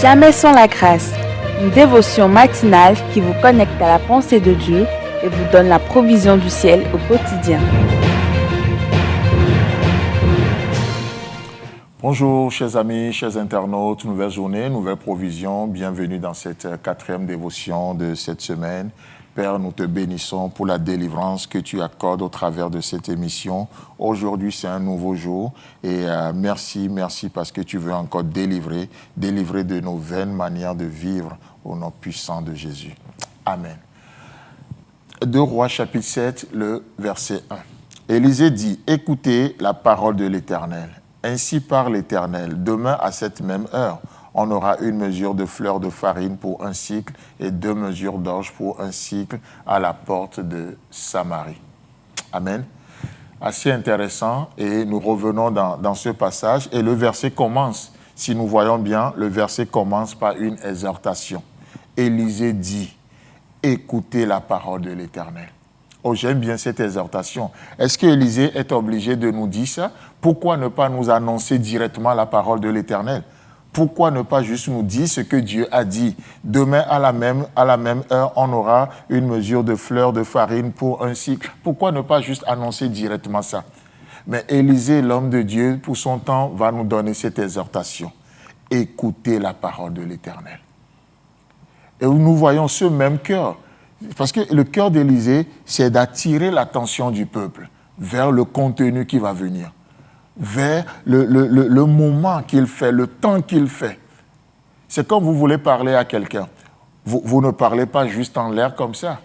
Jamais sans la grâce, une dévotion matinale qui vous connecte à la pensée de Dieu et vous donne la provision du ciel au quotidien. Bonjour chers amis, chers internautes, nouvelle journée, nouvelle provision, bienvenue dans cette 4e dévotion de cette semaine. Père, nous te bénissons pour la délivrance que tu accordes au travers de cette émission. Aujourd'hui, c'est un nouveau jour et merci parce que tu veux encore délivrer de nos vaines manières de vivre au nom puissant de Jésus. Amen. 2 Rois chapitre 7, le verset 1. Élisée dit, écoutez la parole de l'Éternel. Ainsi parle l'Éternel, demain à cette même heure, on aura une mesure de fleur de farine pour un cycle et 2 mesures d'orge pour un cycle à la porte de Samarie. Amen. Assez intéressant et nous revenons dans ce passage et le verset commence, si nous voyons bien, le verset commence par une exhortation. Élisée dit, écoutez la parole de l'Éternel. Oh, j'aime bien cette exhortation. Est-ce qu'Élisée est obligé de nous dire ça? Pourquoi ne pas nous annoncer directement la parole de l'Éternel? Pourquoi ne pas juste nous dire ce que Dieu a dit? Demain, à la même heure, on aura une mesure de fleur de farine pour un cycle. Pourquoi ne pas juste annoncer directement ça? Mais Élisée, l'homme de Dieu, pour son temps, va nous donner cette exhortation. Écoutez la parole de l'Éternel. Et nous voyons ce même cœur. Parce que le cœur d'Élisée, c'est d'attirer l'attention du peuple vers le contenu qui va venir, vers le moment qu'il fait, le temps qu'il fait. C'est comme vous voulez parler à quelqu'un. Vous ne parlez pas juste en l'air comme ça.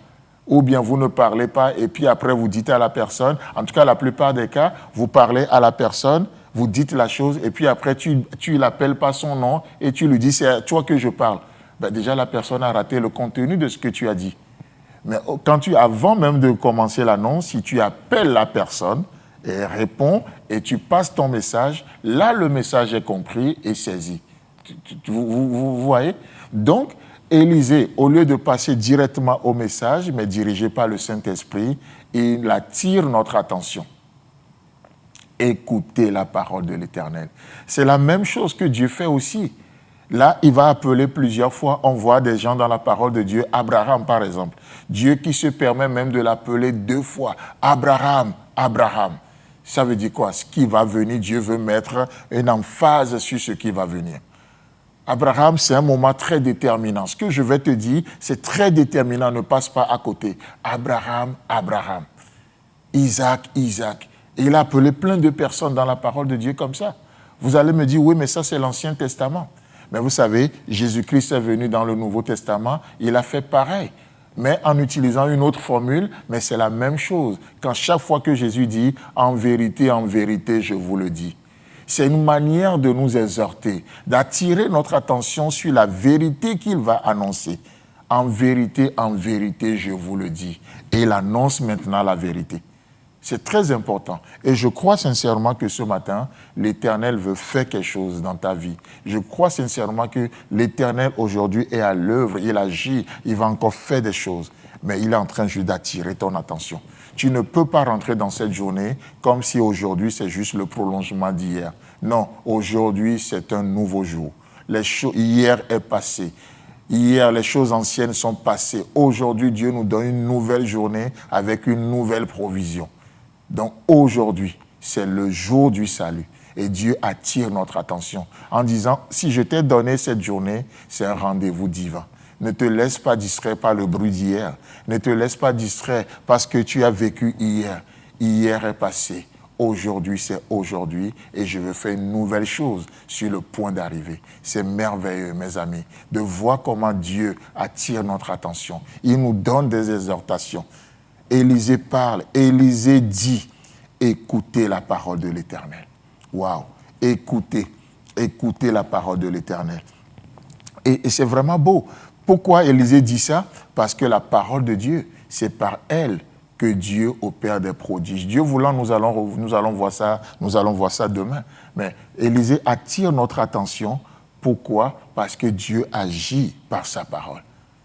Ou bien vous ne parlez pas et puis après vous dites à la personne, en tout cas la plupart des cas, vous parlez à la personne, vous dites la chose et puis après tu l'appelles par son nom et tu lui dis c'est à toi que je parle. Ben déjà la personne a raté le contenu de ce que tu as dit. Mais avant même de commencer l'annonce, si tu appelles la personne et elle répond et tu passes ton message, là le message est compris et saisi. Vous voyez? Donc, Élisée, au lieu de passer directement au message, mais dirigé par le Saint-Esprit, il attire notre attention. Écoutez la parole de l'Éternel. C'est la même chose que Dieu fait aussi. Là, il va appeler plusieurs fois, on voit des gens dans la parole de Dieu, Abraham par exemple. Dieu qui se permet même de l'appeler 2 fois, Abraham, Abraham. Ça veut dire quoi? Ce qui va venir, Dieu veut mettre une emphase sur ce qui va venir. Abraham, c'est un moment très déterminant. Ce que je vais te dire, c'est très déterminant, ne passe pas à côté. Abraham, Abraham. Isaac, Isaac. Et il a appelé plein de personnes dans la parole de Dieu comme ça. Vous allez me dire, oui, mais ça c'est l'Ancien Testament. Mais vous savez, Jésus-Christ est venu dans le Nouveau Testament, il a fait pareil, mais en utilisant une autre formule, mais c'est la même chose. Quand chaque fois que Jésus dit « en vérité, je vous le dis », c'est une manière de nous exhorter, d'attirer notre attention sur la vérité qu'il va annoncer. En vérité, je vous le dis. Et il annonce maintenant la vérité. C'est très important. Et je crois sincèrement que ce matin, l'Éternel veut faire quelque chose dans ta vie. Je crois sincèrement que l'Éternel aujourd'hui est à l'œuvre, il agit, il va encore faire des choses. Mais il est en train juste d'attirer ton attention. Tu ne peux pas rentrer dans cette journée comme si aujourd'hui c'est juste le prolongement d'hier. Non, aujourd'hui c'est un nouveau jour. Hier est passé. Hier, les choses anciennes sont passées. Aujourd'hui, Dieu nous donne une nouvelle journée avec une nouvelle provision. Donc aujourd'hui, c'est le jour du salut. Et Dieu attire notre attention en disant, si je t'ai donné cette journée, c'est un rendez-vous divin. Ne te laisse pas distraire par le bruit d'hier. Ne te laisse pas distraire parce que tu as vécu hier. Hier est passé. Aujourd'hui, c'est aujourd'hui et je veux faire une nouvelle chose sur le point d'arriver. C'est merveilleux, mes amis, de voir comment Dieu attire notre attention. Il nous donne des exhortations. Élisée parle, Élisée dit, écoutez la parole de l'Éternel. Waouh, écoutez la parole de l'Éternel. Et c'est vraiment beau. Pourquoi Élisée dit ça? Parce que la parole de Dieu, c'est par elle que Dieu opère des prodiges. Dieu voulant, nous allons voir ça demain. Mais Élisée attire notre attention. Pourquoi? Parce que Dieu agit par sa parole.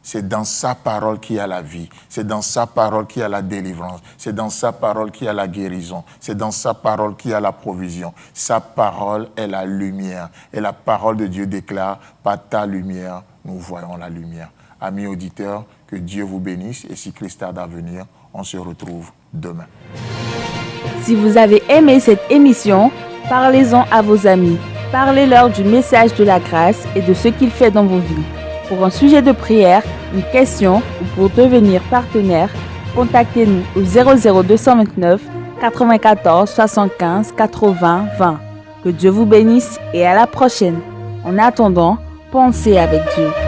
C'est dans sa parole qu'il y a la vie. C'est dans sa parole qu'il y a la délivrance. C'est dans sa parole qu'il y a la guérison. C'est dans sa parole qu'il y a la provision. Sa parole est la lumière. Et la parole de Dieu déclare, par ta lumière, nous voyons la lumière. Amis auditeurs, que Dieu vous bénisse. Et si Christ tarde à venir, on se retrouve demain. Si vous avez aimé cette émission, parlez-en à vos amis. Parlez-leur du message de la grâce et de ce qu'il fait dans vos vies. Pour un sujet de prière, une question ou pour devenir partenaire, contactez-nous au 00229 94 75 80 20. Que Dieu vous bénisse et à la prochaine. En attendant, pensez avec Dieu.